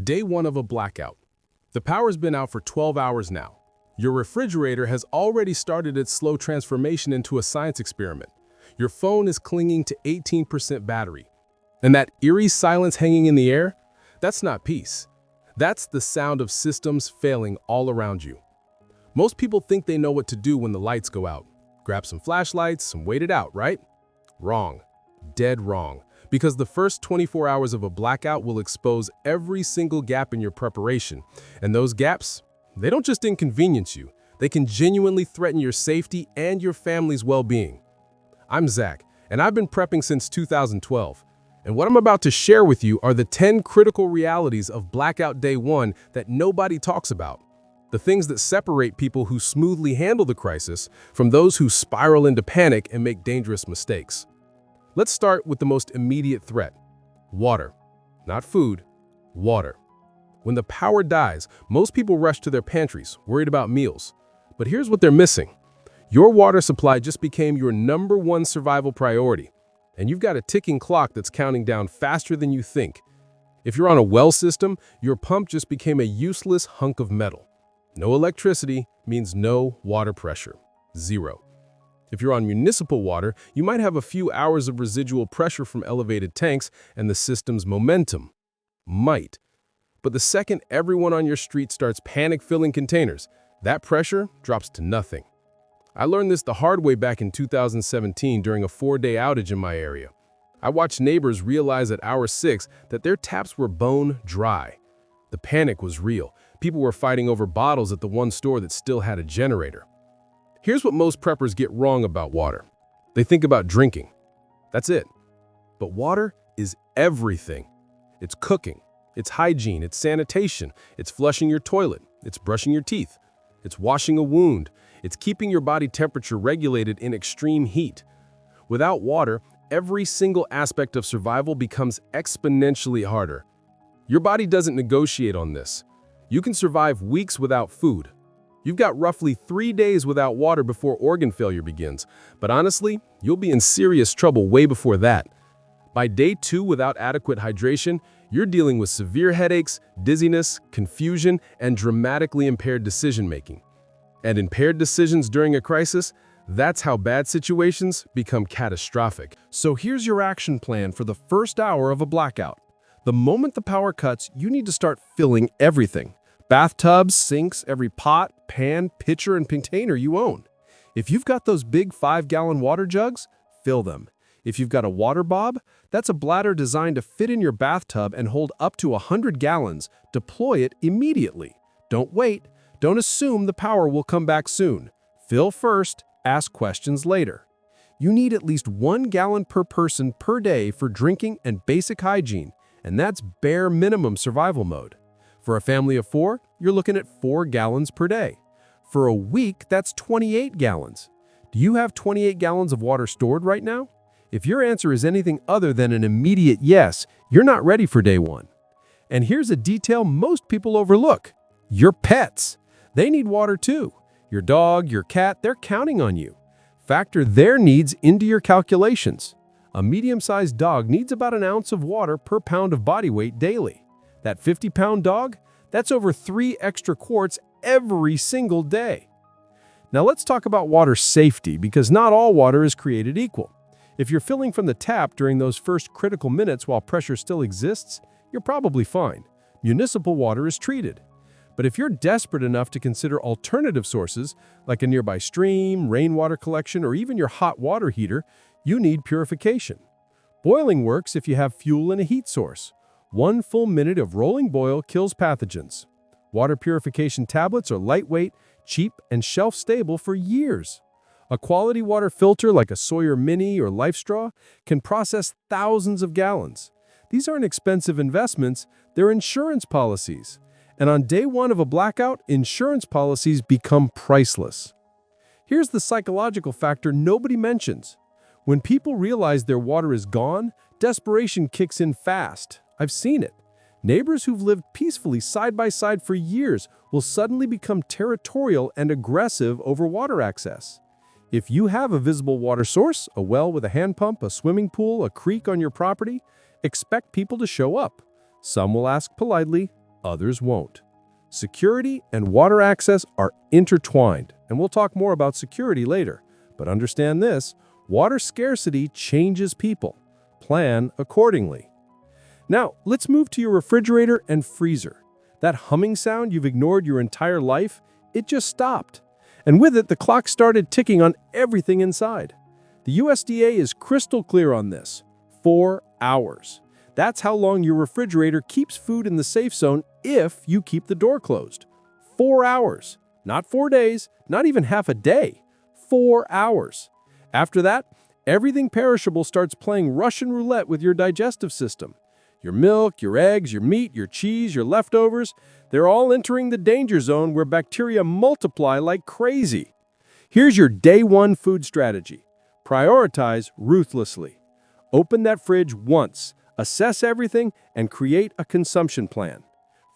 Day one of a blackout. The power's been out for 12 hours now. Your refrigerator has already started its slow transformation into a science experiment. Your phone is clinging to 18% battery. And that eerie silence hanging in the air? That's not peace. That's the sound of systems failing all around you. Most people think they know what to do when the lights go out. Grab some flashlights and wait it out, right? Wrong. Dead wrong. Because the first 24 hours of a blackout will expose every single gap in your preparation. And those gaps, they don't just inconvenience you. They can genuinely threaten your safety and your family's well-being. I'm Zach, and I've been prepping since 2012. And what I'm about to share with you are the 10 critical realities of Blackout Day 1 that nobody talks about. The things that separate people who smoothly handle the crisis from those who spiral into panic and make dangerous mistakes. Let's start with the most immediate threat: water. Not food, water. When the power dies, most people rush to their pantries, worried about meals. But here's what they're missing. Your water supply just became your #1 survival priority, and you've got a ticking clock that's counting down faster than you think. If you're on a well system, your pump just became a useless hunk of metal. No electricity means no water pressure. Zero. If you're on municipal water, you might have a few hours of residual pressure from elevated tanks and the system's momentum. Might. But the second everyone on your street starts panic-filling containers, that pressure drops to nothing. I learned this the hard way back in 2017 during a 4-day outage in my area. I watched neighbors realize at hour 6 that their taps were bone dry. The panic was real. People were fighting over bottles at the one store that still had a generator. Here's what most preppers get wrong about water. They think about drinking. That's it. But water is everything. It's cooking, it's hygiene, it's sanitation, it's flushing your toilet, it's brushing your teeth, it's washing a wound, it's keeping your body temperature regulated in extreme heat. Without water, every single aspect of survival becomes exponentially harder. Your body doesn't negotiate on this. You can survive weeks without food. You've got roughly 3 days without water before organ failure begins, but honestly, you'll be in serious trouble way before that. By day 2 without adequate hydration, you're dealing with severe headaches, dizziness, confusion, and dramatically impaired decision-making. And impaired decisions during a crisis, that's how bad situations become catastrophic. So here's your action plan for the first hour of a blackout. The moment the power cuts, you need to start filling everything. Bathtubs, sinks, every pot, pan, pitcher, and container you own. If you've got those big 5-gallon water jugs, fill them. If you've got a water bob, that's a bladder designed to fit in your bathtub and hold up to 100 gallons. Deploy it immediately. Don't wait. Don't assume the power will come back soon. Fill first, ask questions later. You need at least 1 gallon per person per day for drinking and basic hygiene, and that's bare minimum survival mode. For a family of 4, you're looking at 4 gallons per day. For a week, that's 28 gallons. Do you have 28 gallons of water stored right now? If your answer is anything other than an immediate yes, you're not ready for day 1. And here's a detail most people overlook: your pets. They need water too. Your dog, your cat, they're counting on you. Factor their needs into your calculations. A medium-sized dog needs about an ounce of water per pound of body weight daily. That 50-pound dog, that's over 3 extra quarts every single day. Now let's talk about water safety, because not all water is created equal. If you're filling from the tap during those first critical minutes while pressure still exists, you're probably fine. Municipal water is treated. But if you're desperate enough to consider alternative sources, like a nearby stream, rainwater collection, or even your hot water heater, you need purification. Boiling works if you have fuel and a heat source. 1 full minute of rolling boil kills pathogens. Water purification tablets are lightweight, cheap, and shelf-stable for years. A quality water filter like a Sawyer Mini or LifeStraw can process thousands of gallons. These aren't expensive investments, they're insurance policies. And on day 1 of a blackout, insurance policies become priceless. Here's the psychological factor nobody mentions. When people realize their water is gone, desperation kicks in fast. I've seen it. Neighbors who've lived peacefully side by side for years will suddenly become territorial and aggressive over water access. If you have a visible water source, a well with a hand pump, a swimming pool, a creek on your property, expect people to show up. Some will ask politely, others won't. Security and water access are intertwined, and we'll talk more about security later. But understand this, water scarcity changes people. Plan accordingly. Now, let's move to your refrigerator and freezer. That humming sound you've ignored your entire life, it just stopped. And with it, the clock started ticking on everything inside. The USDA is crystal clear on this. 4 hours. That's how long your refrigerator keeps food in the safe zone if you keep the door closed. 4 hours. Not 4 days, not even half a day. 4 hours. After that, everything perishable starts playing Russian roulette with your digestive system. Your milk, your eggs, your meat, your cheese, your leftovers, they're all entering the danger zone where bacteria multiply like crazy. Here's your day one food strategy. Prioritize ruthlessly. Open that fridge once, assess everything, and create a consumption plan.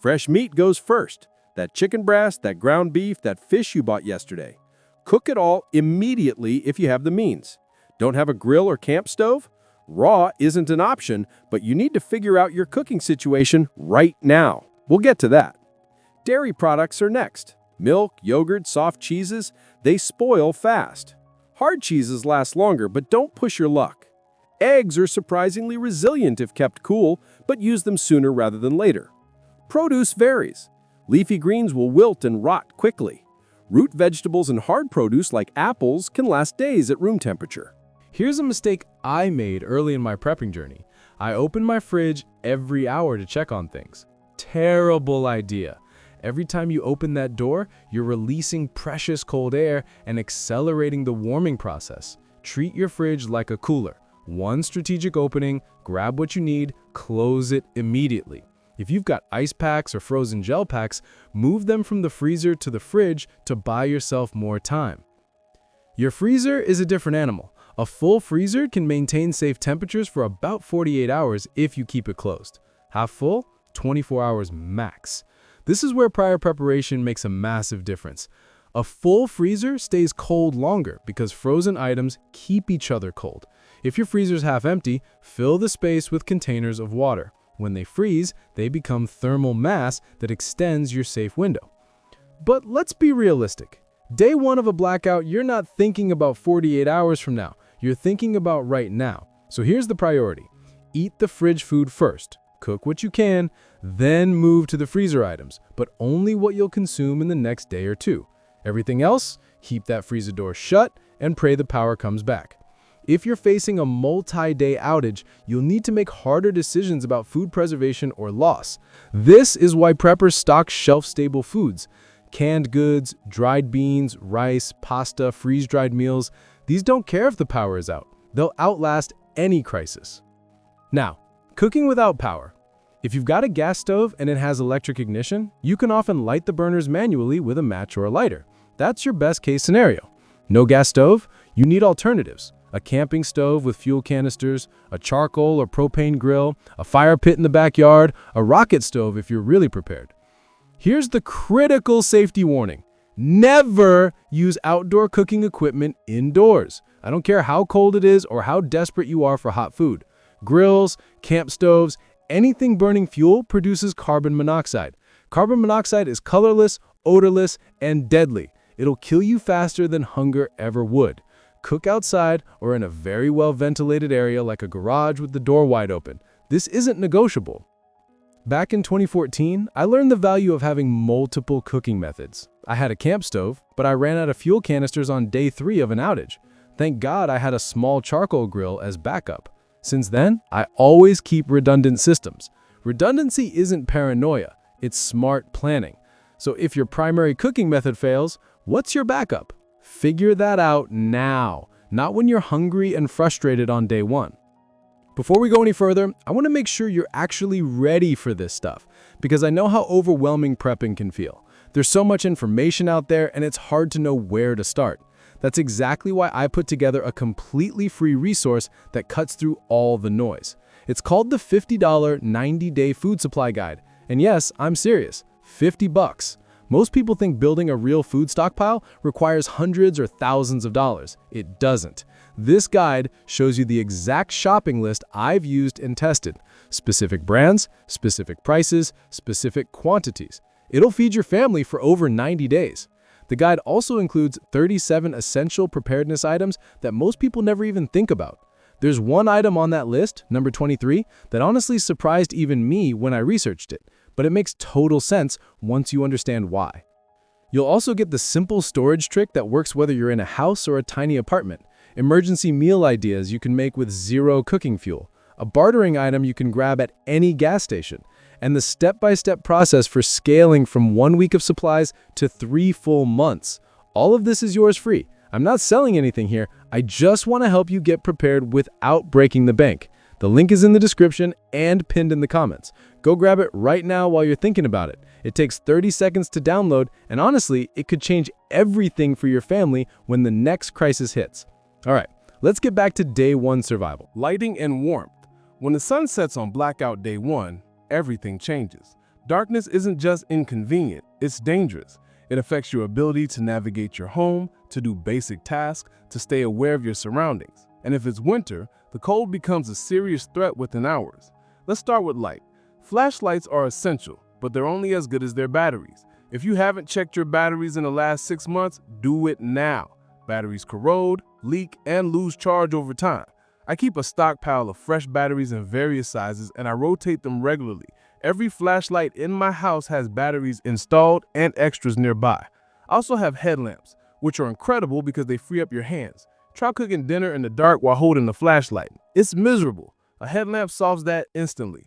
Fresh meat goes first. That chicken breast, that ground beef, that fish you bought yesterday. Cook it all immediately if you have the means. Don't have a grill or camp stove? Raw isn't an option, but you need to figure out your cooking situation right now. We'll get to that. Dairy products are next. Milk, yogurt, soft cheeses, they spoil fast. Hard cheeses last longer, but don't push your luck. Eggs are surprisingly resilient if kept cool, but use them sooner rather than later. Produce varies. Leafy greens will wilt and rot quickly. Root vegetables and hard produce like apples can last days at room temperature. Here's a mistake I made early in my prepping journey. I opened my fridge every hour to check on things. Terrible idea. Every time you open that door, you're releasing precious cold air and accelerating the warming process. Treat your fridge like a cooler. One strategic opening, grab what you need, close it immediately. If you've got ice packs or frozen gel packs, move them from the freezer to the fridge to buy yourself more time. Your freezer is a different animal. A full freezer can maintain safe temperatures for about 48 hours if you keep it closed. Half full, 24 hours max. This is where prior preparation makes a massive difference. A full freezer stays cold longer because frozen items keep each other cold. If your freezer's half empty, fill the space with containers of water. When they freeze, they become thermal mass that extends your safe window. But let's be realistic. Day one of a blackout, you're not thinking about 48 hours from now. You're thinking about right now. So here's the priority. Eat the fridge food first. Cook what you can, then move to the freezer items, but only what you'll consume in the next day or two. Everything else, keep that freezer door shut and pray the power comes back. If you're facing a multi-day outage, you'll need to make harder decisions about food preservation or loss. This is why preppers stock shelf-stable foods. Canned goods, dried beans, rice, pasta, freeze-dried meals, these don't care if the power is out. They'll outlast any crisis. Now, cooking without power. If you've got a gas stove and it has electric ignition, you can often light the burners manually with a match or a lighter. That's your best case scenario. No gas stove? You need alternatives. A camping stove with fuel canisters, a charcoal or propane grill, a fire pit in the backyard, a rocket stove if you're really prepared. Here's the critical safety warning. Never use outdoor cooking equipment indoors. I don't care how cold it is or how desperate you are for hot food. Grills, camp stoves, anything burning fuel produces carbon monoxide. Carbon monoxide is colorless, odorless, and deadly. It'll kill you faster than hunger ever would. Cook outside or in a very well-ventilated area like a garage with the door wide open. This isn't negotiable. Back in 2014, I learned the value of having multiple cooking methods. I had a camp stove, but I ran out of fuel canisters on day 3 of an outage. Thank God I had a small charcoal grill as backup. Since then, I always keep redundant systems. Redundancy isn't paranoia, it's smart planning. So if your primary cooking method fails, what's your backup? Figure that out now, not when you're hungry and frustrated on day 1. Before we go any further, I want to make sure you're actually ready for this stuff, because I know how overwhelming prepping can feel. There's so much information out there and it's hard to know where to start. That's exactly why I put together a completely free resource that cuts through all the noise. It's called the $50 90-day food supply guide. And yes, I'm serious, $50. Most people think building a real food stockpile requires hundreds or thousands of dollars. It doesn't. This guide shows you the exact shopping list I've used and tested. Specific brands, specific prices, specific quantities. It'll feed your family for over 90 days. The guide also includes 37 essential preparedness items that most people never even think about. There's one item on that list, number 23, that honestly surprised even me when I researched it, but it makes total sense once you understand why. You'll also get the simple storage trick that works whether you're in a house or a tiny apartment, emergency meal ideas you can make with zero cooking fuel, a bartering item you can grab at any gas station, and the step-by-step process for scaling from 1 week of supplies to 3 full months. All of this is yours free. I'm not selling anything here. I just want to help you get prepared without breaking the bank. The link is in the description and pinned in the comments. Go grab it right now while you're thinking about it. It takes 30 seconds to download, and honestly, it could change everything for your family when the next crisis hits. All right, let's get back to day 1 survival. Lighting and warmth. When the sun sets on blackout day 1, everything changes. Darkness isn't just inconvenient, it's dangerous. It affects your ability to navigate your home, to do basic tasks, to stay aware of your surroundings. And if it's winter, the cold becomes a serious threat within hours. Let's start with light. Flashlights are essential, but they're only as good as their batteries. If you haven't checked your batteries in the last 6 months, do it now. Batteries corrode, leak, and lose charge over time. I keep a stockpile of fresh batteries in various sizes, and I rotate them regularly. Every flashlight in my house has batteries installed and extras nearby. I also have headlamps, which are incredible because they free up your hands. Try cooking dinner in the dark while holding the flashlight. It's miserable. A headlamp solves that instantly.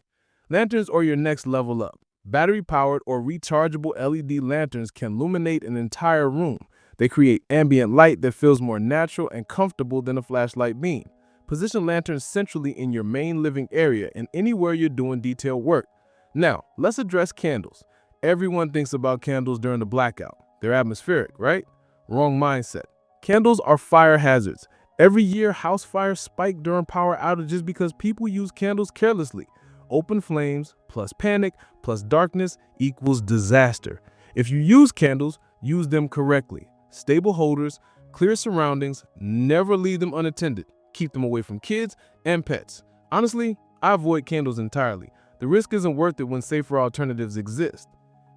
Lanterns are your next level up. Battery-powered or rechargeable LED lanterns can illuminate an entire room. They create ambient light that feels more natural and comfortable than a flashlight beam. Position lanterns centrally in your main living area and anywhere you're doing detailed work. Now, let's address candles. Everyone thinks about candles during the blackout. They're atmospheric, right? Wrong mindset. Candles are fire hazards. Every year, house fires spike during power outages because people use candles carelessly. Open flames plus panic plus darkness equals disaster. If you use candles, use them correctly. Stable holders, clear surroundings, never leave them unattended. Keep them away from kids and pets. Honestly, I avoid candles entirely. The risk isn't worth it when safer alternatives exist.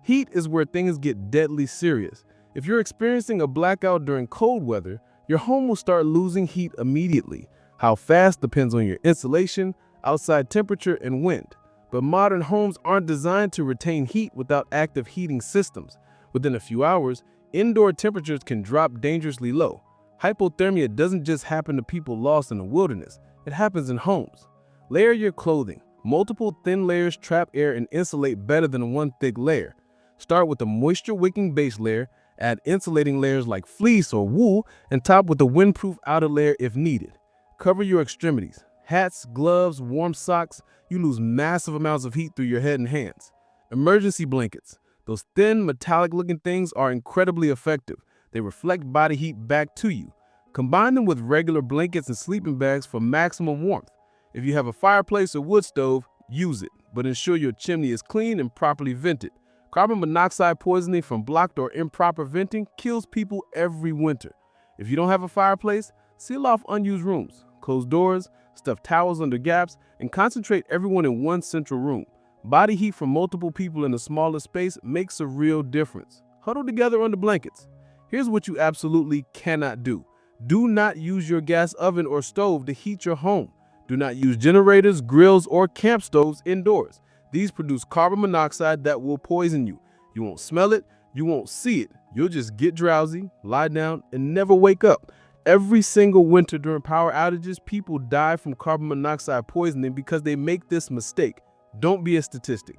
Heat is where things get deadly serious. If you're experiencing a blackout during cold weather, your home will start losing heat immediately. How fast depends on your insulation, outside temperature, and wind. But modern homes aren't designed to retain heat without active heating systems. Within a few hours, indoor temperatures can drop dangerously low. Hypothermia doesn't just happen to people lost in the wilderness. It happens in homes. Layer your clothing. Multiple thin layers trap air and insulate better than one thick layer. Start with a moisture-wicking base layer, add insulating layers like fleece or wool, and top with a windproof outer layer if needed. Cover your extremities. Hats, gloves, warm socks. You lose massive amounts of heat through your head and hands. Emergency blankets. Those thin, metallic-looking things are incredibly effective. They reflect body heat back to you. Combine them with regular blankets and sleeping bags for maximum warmth. If you have a fireplace or wood stove, use it, but ensure your chimney is clean and properly vented. Carbon monoxide poisoning from blocked or improper venting kills people every winter. If you don't have a fireplace, seal off unused rooms, close doors, stuff towels under gaps, and concentrate everyone in one central room. Body heat from multiple people in a smaller space makes a real difference. Huddle together under blankets. Here's what you absolutely cannot do. Do not use your gas oven or stove to heat your home. Do not use generators, grills, or camp stoves indoors. These produce carbon monoxide that will poison you. You won't smell it, you won't see it. You'll just get drowsy, lie down, and never wake up. Every single winter during power outages, people die from carbon monoxide poisoning because they make this mistake. Don't be a statistic.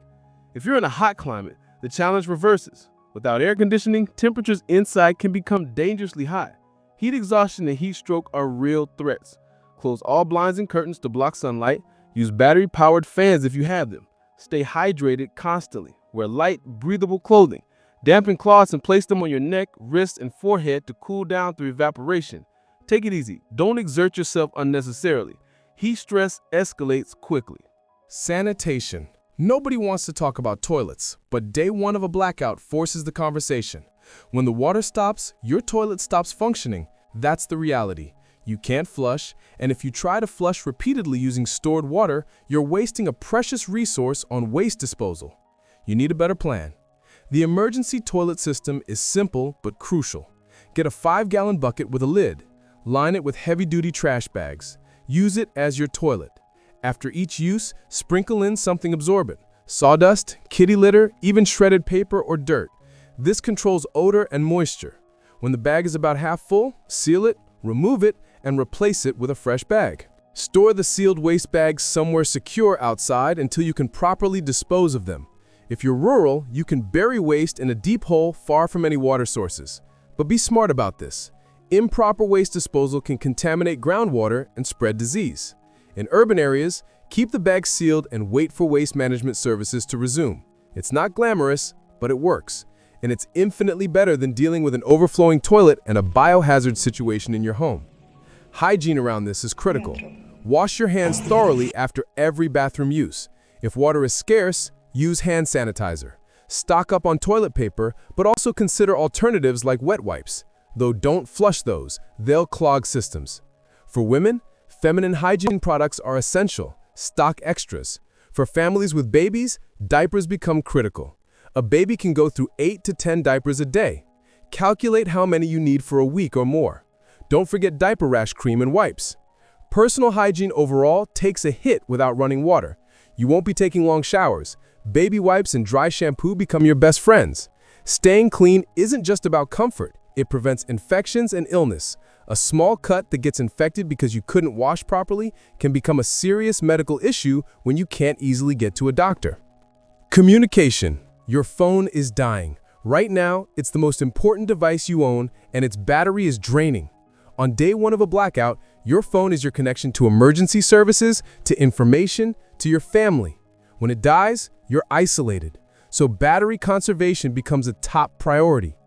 If you're in a hot climate, the challenge reverses. Without air conditioning, temperatures inside can become dangerously high. Heat exhaustion and heat stroke are real threats. Close all blinds and curtains to block sunlight. Use battery-powered fans if you have them. Stay hydrated constantly. Wear light, breathable clothing. Dampen cloths and place them on your neck, wrists, and forehead to cool down through evaporation. Take it easy. Don't exert yourself unnecessarily. Heat stress escalates quickly. Sanitation. Nobody wants to talk about toilets, but day one of a blackout forces the conversation. When the water stops, your toilet stops functioning. That's the reality. You can't flush, and if you try to flush repeatedly using stored water, you're wasting a precious resource on waste disposal. You need a better plan. The emergency toilet system is simple but crucial. Get a 5-gallon bucket with a lid. Line it with heavy-duty trash bags. Use it as your toilet. After each use, sprinkle in something absorbent. Sawdust, kitty litter, even shredded paper or dirt. This controls odor and moisture. When the bag is about half full, seal it, remove it, and replace it with a fresh bag. Store the sealed waste bags somewhere secure outside until you can properly dispose of them. If you're rural, you can bury waste in a deep hole far from any water sources. But be smart about this. Improper waste disposal can contaminate groundwater and spread disease. In urban areas, keep the bags sealed and wait for waste management services to resume. It's not glamorous, but it works. And it's infinitely better than dealing with an overflowing toilet and a biohazard situation in your home. Hygiene around this is critical. Wash your hands thoroughly after every bathroom use. If water is scarce, use hand sanitizer. Stock up on toilet paper, but also consider alternatives like wet wipes. Though don't flush those, they'll clog systems. For women, feminine hygiene products are essential. Stock extras. For families with babies, diapers become critical. A baby can go through 8 to 10 diapers a day. Calculate how many you need for a week or more. Don't forget diaper rash cream and wipes. Personal hygiene overall takes a hit without running water. You won't be taking long showers. Baby wipes and dry shampoo become your best friends. Staying clean isn't just about comfort. It prevents infections and illness. A small cut that gets infected because you couldn't wash properly can become a serious medical issue when you can't easily get to a doctor. Communication. Your phone is dying. Right now, it's the most important device you own, and its battery is draining. On day one of a blackout, your phone is your connection to emergency services, to information, to your family. When it dies, you're isolated. So battery conservation becomes a top priority.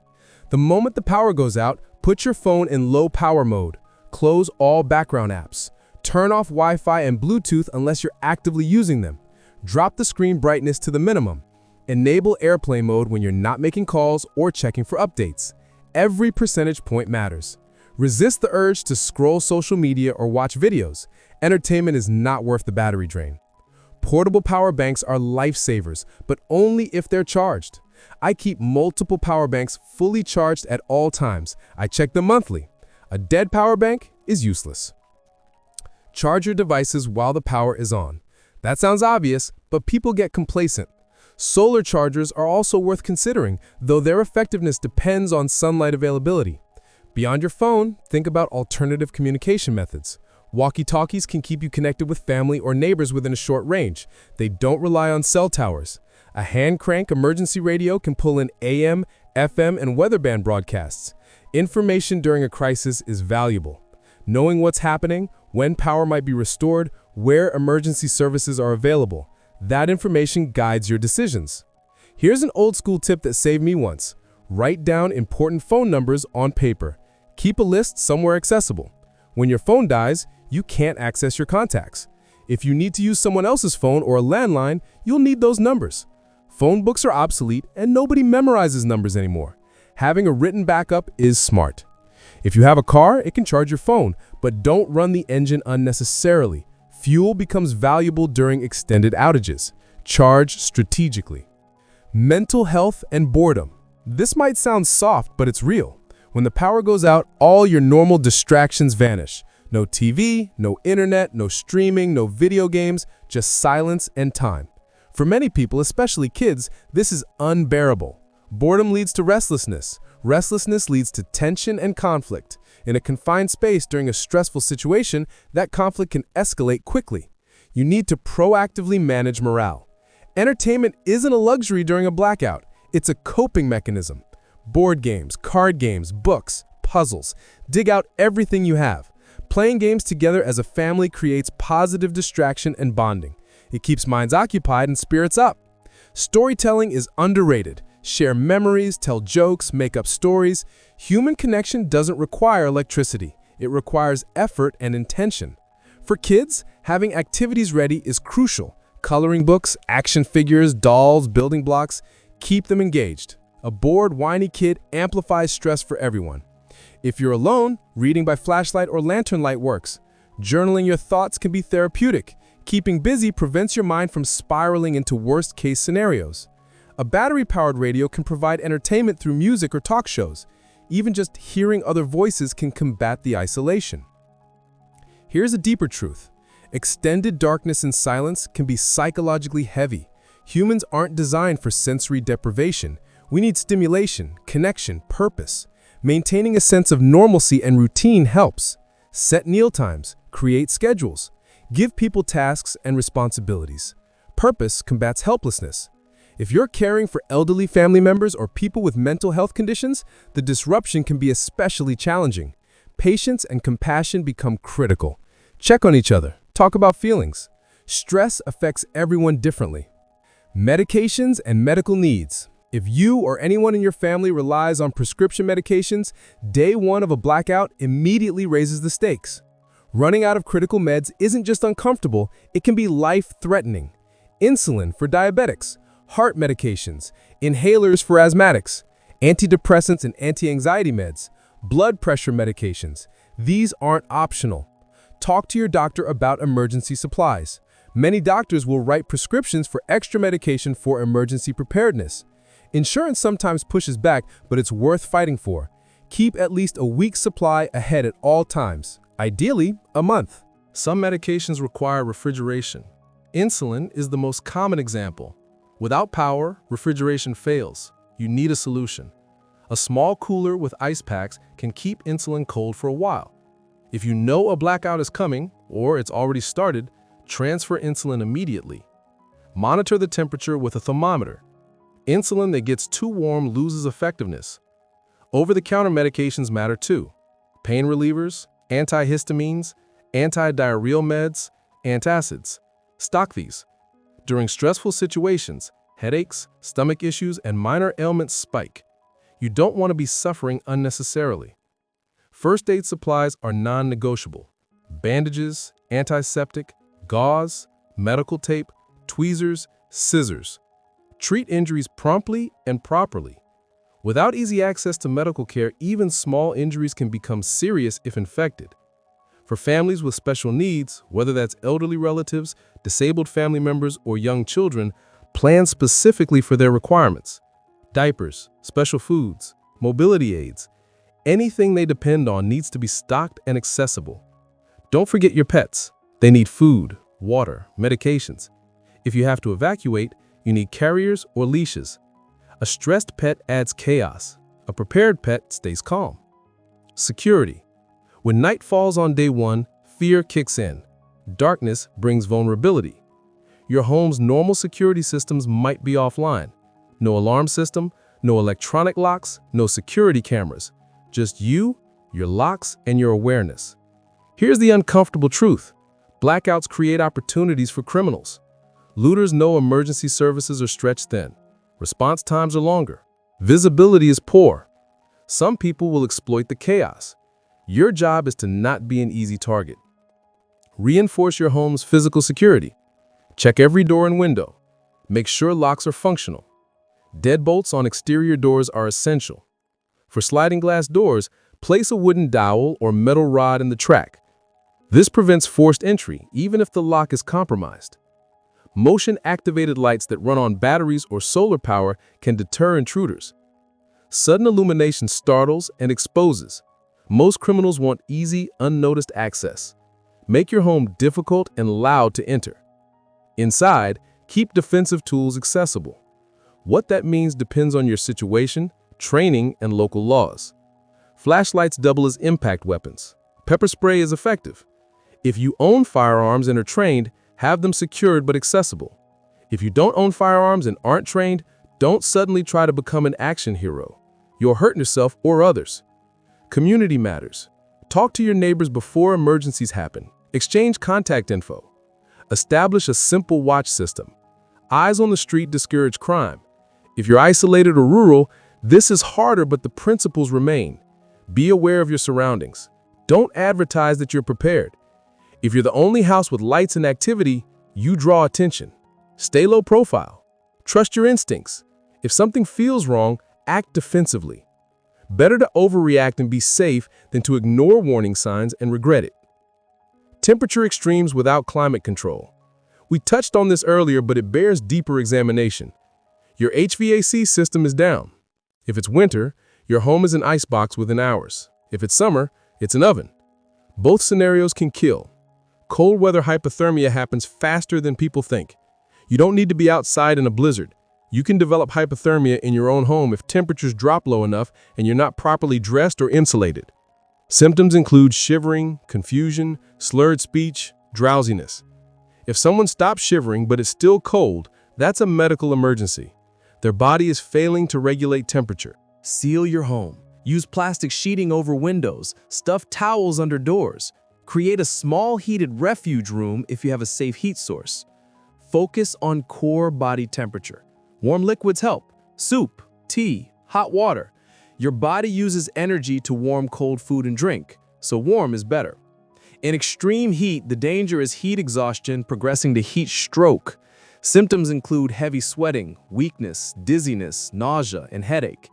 The moment the power goes out, put your phone in low power mode. Close all background apps. Turn off Wi-Fi and Bluetooth unless you're actively using them. Drop the screen brightness to the minimum. Enable airplane mode when you're not making calls or checking for updates. Every percentage point matters. Resist the urge to scroll social media or watch videos. Entertainment is not worth the battery drain. Portable power banks are lifesavers, but only if they're charged. I keep multiple power banks fully charged at all times. I check them monthly. A dead power bank is useless. Charge your devices while the power is on. That sounds obvious, but people get complacent. Solar chargers are also worth considering, though their effectiveness depends on sunlight availability. Beyond your phone, think about alternative communication methods. Walkie-talkies can keep you connected with family or neighbors within a short range. They don't rely on cell towers. A hand crank emergency radio can pull in AM, FM, and weather band broadcasts. Information during a crisis is valuable. Knowing what's happening, when power might be restored, where emergency services are available, that information guides your decisions. Here's an old school tip that saved me once. Write down important phone numbers on paper. Keep a list somewhere accessible. When your phone dies, you can't access your contacts. If you need to use someone else's phone or a landline, you'll need those numbers. Phone books are obsolete and nobody memorizes numbers anymore. Having a written backup is smart. If you have a car, it can charge your phone, but don't run the engine unnecessarily. Fuel becomes valuable during extended outages. Charge strategically. Mental health and boredom. This might sound soft, but it's real. When the power goes out, all your normal distractions vanish. No TV, no internet, no streaming, no video games, just silence and time. For many people, especially kids, this is unbearable. Boredom leads to restlessness. Restlessness leads to tension and conflict. In a confined space during a stressful situation, that conflict can escalate quickly. You need to proactively manage morale. Entertainment isn't a luxury during a blackout. It's a coping mechanism. Board games, card games, books, puzzles. Dig out everything you have. Playing games together as a family creates positive distraction and bonding. It keeps minds occupied and spirits up. Storytelling is underrated. Share memories, tell jokes, make up stories. Human connection doesn't require electricity. It requires effort and intention. For kids, having activities ready is crucial. Coloring books, action figures, dolls, building blocks, keep them engaged. A bored, whiny kid amplifies stress for everyone. If you're alone, reading by flashlight or lantern light works. Journaling your thoughts can be therapeutic. Keeping busy prevents your mind from spiraling into worst-case scenarios. A battery-powered radio can provide entertainment through music or talk shows. Even just hearing other voices can combat the isolation. Here's a deeper truth. Extended darkness and silence can be psychologically heavy. Humans aren't designed for sensory deprivation. We need stimulation, connection, purpose. Maintaining a sense of normalcy and routine helps. Set meal times, create schedules. Give people tasks and responsibilities. Purpose combats helplessness. If you're caring for elderly family members or people with mental health conditions, the disruption can be especially challenging. Patience and compassion become critical. Check on each other. Talk about feelings. Stress affects everyone differently. Medications and medical needs. If you or anyone in your family relies on prescription medications, day one of a blackout immediately raises the stakes. Running out of critical meds isn't just uncomfortable, it can be life-threatening. Insulin for diabetics, heart medications, inhalers for asthmatics, antidepressants and anti-anxiety meds, blood pressure medications. These aren't optional. Talk to your doctor about emergency supplies. Many doctors will write prescriptions for extra medication for emergency preparedness. Insurance sometimes pushes back, but it's worth fighting for. Keep at least a week's supply ahead at all times, ideally a month. Some medications require refrigeration. Insulin is the most common example. Without power, refrigeration fails. You need a solution. A small cooler with ice packs can keep insulin cold for a while. If you know a blackout is coming, or it's already started, transfer insulin immediately. Monitor the temperature with a thermometer. Insulin that gets too warm loses effectiveness. Over-the-counter medications matter too. Pain relievers, antihistamines, anti-diarrheal meds, antacids. Stock these. During stressful situations, headaches, stomach issues, and minor ailments spike. You don't want to be suffering unnecessarily. First aid supplies are non-negotiable. Bandages, antiseptic, gauze, medical tape, tweezers, scissors. Treat injuries promptly and properly. Without easy access to medical care, even small injuries can become serious if infected. For families with special needs, whether that's elderly relatives, disabled family members, or young children, plan specifically for their requirements. Diapers, special foods, mobility aids, anything they depend on needs to be stocked and accessible. Don't forget your pets. They need food, water, medications. If you have to evacuate, you need carriers or leashes. A stressed pet adds chaos. A prepared pet stays calm. Security. When night falls on day one, fear kicks in. Darkness brings vulnerability. Your home's normal security systems might be offline. No alarm system, no electronic locks, no security cameras. Just you, your locks, and your awareness. Here's the uncomfortable truth. Blackouts create opportunities for criminals. Looters know emergency services are stretched thin. Response times are longer. Visibility is poor. Some people will exploit the chaos. Your job is to not be an easy target. Reinforce your home's physical security. Check every door and window. Make sure locks are functional. Deadbolts on exterior doors are essential. For sliding glass doors, place a wooden dowel or metal rod in the track. This prevents forced entry, even if the lock is compromised. Motion-activated lights that run on batteries or solar power can deter intruders. Sudden illumination startles and exposes. Most criminals want easy, unnoticed access. Make your home difficult and loud to enter. Inside, keep defensive tools accessible. What that means depends on your situation, training, and local laws. Flashlights double as impact weapons. Pepper spray is effective. If you own firearms and are trained, have them secured but accessible. If you don't own firearms and aren't trained, don't suddenly try to become an action hero. You'll hurt yourself or others. Community matters. Talk to your neighbors before emergencies happen. Exchange contact info. Establish a simple watch system. Eyes on the street discourage crime. If you're isolated or rural, this is harder, but the principles remain. Be aware of your surroundings. Don't advertise that you're prepared. If you're the only house with lights and activity, you draw attention. Stay low profile. Trust your instincts. If something feels wrong, act defensively. Better to overreact and be safe than to ignore warning signs and regret it. Temperature extremes without climate control. We touched on this earlier, but it bears deeper examination. Your HVAC system is down. If it's winter, your home is an icebox within hours. If it's summer, it's an oven. Both scenarios can kill. Cold weather hypothermia happens faster than people think. You don't need to be outside in a blizzard. You can develop hypothermia in your own home if temperatures drop low enough and you're not properly dressed or insulated. Symptoms include shivering, confusion, slurred speech, drowsiness. If someone stops shivering but is still cold, that's a medical emergency. Their body is failing to regulate temperature. Seal your home. Use plastic sheeting over windows, stuff towels under doors. Create a small heated refuge room if you have a safe heat source. Focus on core body temperature. Warm liquids help. Soup, tea, hot water. Your body uses energy to warm cold food and drink, so warm is better. In extreme heat, the danger is heat exhaustion progressing to heat stroke. Symptoms include heavy sweating, weakness, dizziness, nausea, and headache.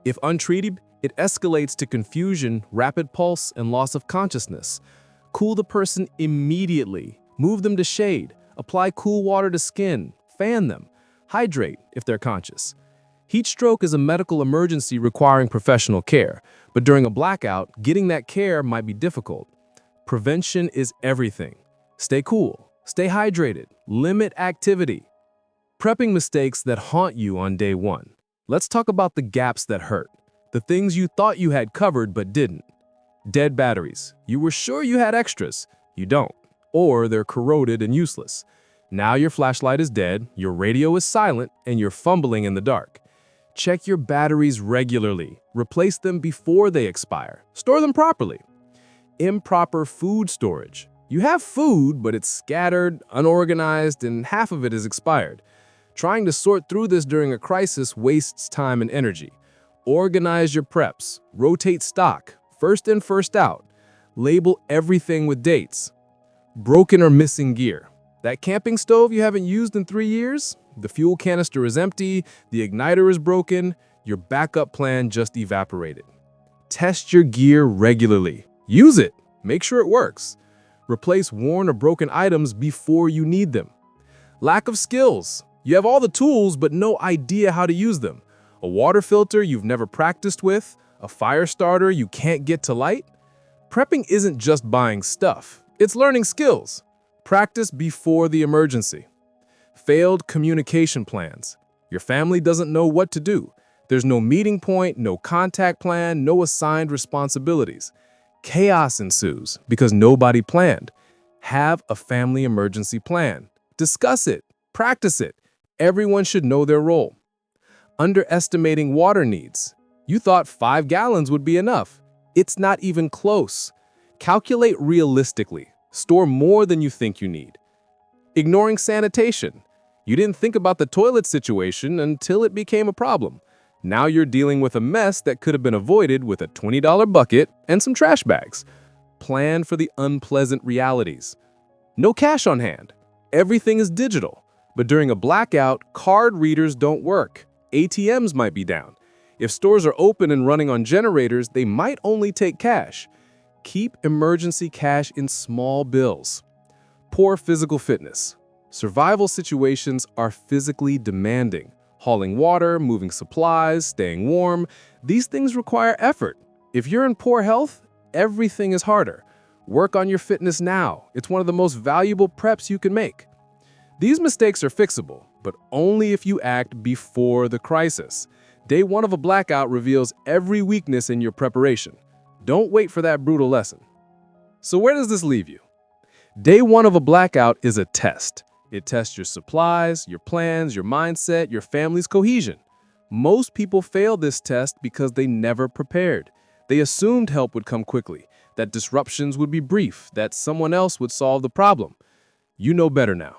If untreated, it escalates to confusion, rapid pulse, and loss of consciousness. Cool the person immediately. Move them to shade. Apply cool water to skin. Fan them. Hydrate if they're conscious. Heat stroke is a medical emergency requiring professional care, but during a blackout, getting that care might be difficult. Prevention is everything. Stay cool. Stay hydrated. Limit activity. Prepping mistakes that haunt you on day one. Let's talk about the gaps that hurt. The things you thought you had covered but didn't. Dead batteries. You were sure you had extras. You don't. Or they're corroded and useless. Now your flashlight is dead, your radio is silent, and you're fumbling in the dark. Check your batteries regularly. Replace them before they expire. Store them properly. Improper food storage. You have food, but it's scattered, unorganized, and half of it is expired. Trying to sort through this during a crisis wastes time and energy. Organize your preps. Rotate stock. First in, first out. Label everything with dates. Broken or missing gear. That camping stove you haven't used in 3 years? The fuel canister is empty, the igniter is broken, your backup plan just evaporated. Test your gear regularly. Use it. Make sure it works. Replace worn or broken items before you need them. Lack of skills. You have all the tools but no idea how to use them. A water filter you've never practiced with, a fire starter you can't get to light. Prepping isn't just buying stuff, it's learning skills. Practice before the emergency. Failed communication plans. Your family doesn't know what to do. There's no meeting point, no contact plan, no assigned responsibilities. Chaos ensues because nobody planned. Have a family emergency plan. Discuss it. Practice it. Everyone should know their role. Underestimating water needs. You thought 5 gallons would be enough. It's not even close. Calculate realistically. Store more than you think you need. Ignoring sanitation. You didn't think about the toilet situation until it became a problem. Now you're dealing with a mess that could have been avoided with a $20 bucket and some trash bags. Plan for the unpleasant realities. No cash on hand. Everything is digital. But during a blackout, card readers don't work. ATMs might be down. If stores are open and running on generators, they might only take cash. Keep emergency cash in small bills. Poor physical fitness. Survival situations are physically demanding. Hauling water, moving supplies, staying warm, these things require effort. If you're in poor health, everything is harder. Work on your fitness now. It's one of the most valuable preps you can make. These mistakes are fixable, but only if you act before the crisis. Day one of a blackout reveals every weakness in your preparation. Don't wait for that brutal lesson. So where does this leave you? Day one of a blackout is a test. It tests your supplies, your plans, your mindset, your family's cohesion. Most people fail this test because they never prepared. They assumed help would come quickly, that disruptions would be brief, that someone else would solve the problem. You know better now.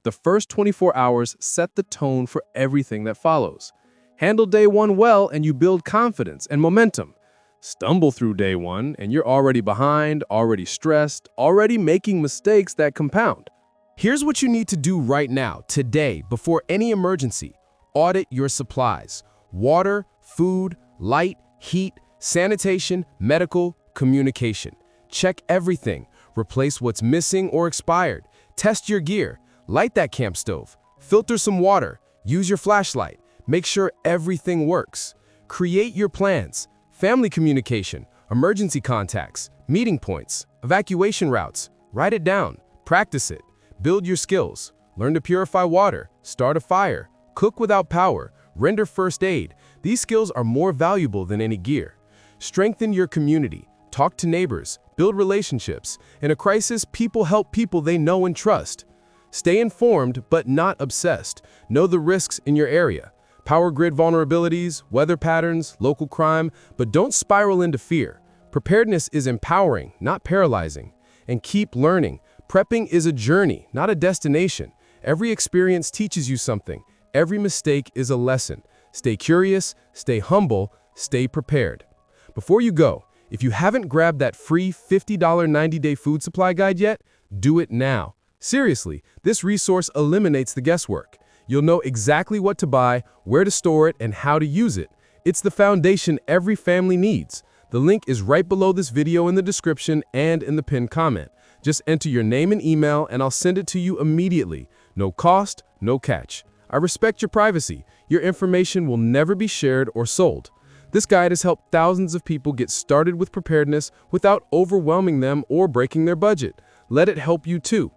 The first 24 hours set the tone for everything that follows. Handle day one well and you build confidence and momentum. Stumble through day one and you're already behind, already stressed, already making mistakes that compound. Here's what you need to do right now, today, before any emergency. Audit your supplies. Water, food, light, heat, sanitation, medical, communication. Check everything. Replace what's missing or expired. Test your gear. Light that camp stove. Filter some water. Use your flashlight. Make sure everything works. Create your plans. Family communication, emergency contacts, meeting points, evacuation routes. Write it down. Practice it. Build your skills. Learn to purify water, start a fire, cook without power, render first aid. These skills are more valuable than any gear. Strengthen your community. Talk to neighbors. Build relationships. In a crisis, people help people they know and trust. Stay informed, but not obsessed. Know the risks in your area. Power grid vulnerabilities, weather patterns, local crime, but don't spiral into fear. Preparedness is empowering, not paralyzing. And keep learning. Prepping is a journey, not a destination. Every experience teaches you something. Every mistake is a lesson. Stay curious, stay humble, stay prepared. Before you go, if you haven't grabbed that free $50 90-day food supply guide yet, do it now. Seriously, this resource eliminates the guesswork. You'll know exactly what to buy, where to store it, and how to use it. It's the foundation every family needs. The link is right below this video in the description and in the pinned comment. Just enter your name and email and I'll send it to you immediately. No cost, no catch. I respect your privacy. Your information will never be shared or sold. This guide has helped thousands of people get started with preparedness without overwhelming them or breaking their budget. Let it help you too.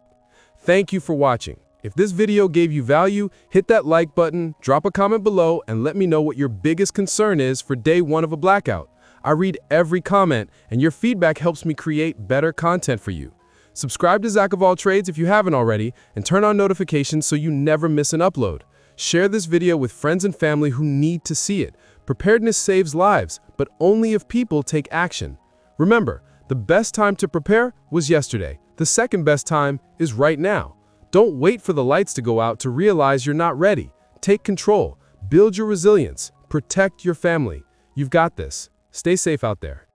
Thank you for watching. If this video gave you value, hit that like button, drop a comment below, and let me know what your biggest concern is for day 1 of a blackout. I read every comment, and your feedback helps me create better content for you. Subscribe to Zach of All Trades if you haven't already, and turn on notifications so you never miss an upload. Share this video with friends and family who need to see it. Preparedness saves lives, but only if people take action. Remember, the best time to prepare was yesterday. The second best time is right now. Don't wait for the lights to go out to realize you're not ready. Take control. Build your resilience. Protect your family. You've got this. Stay safe out there.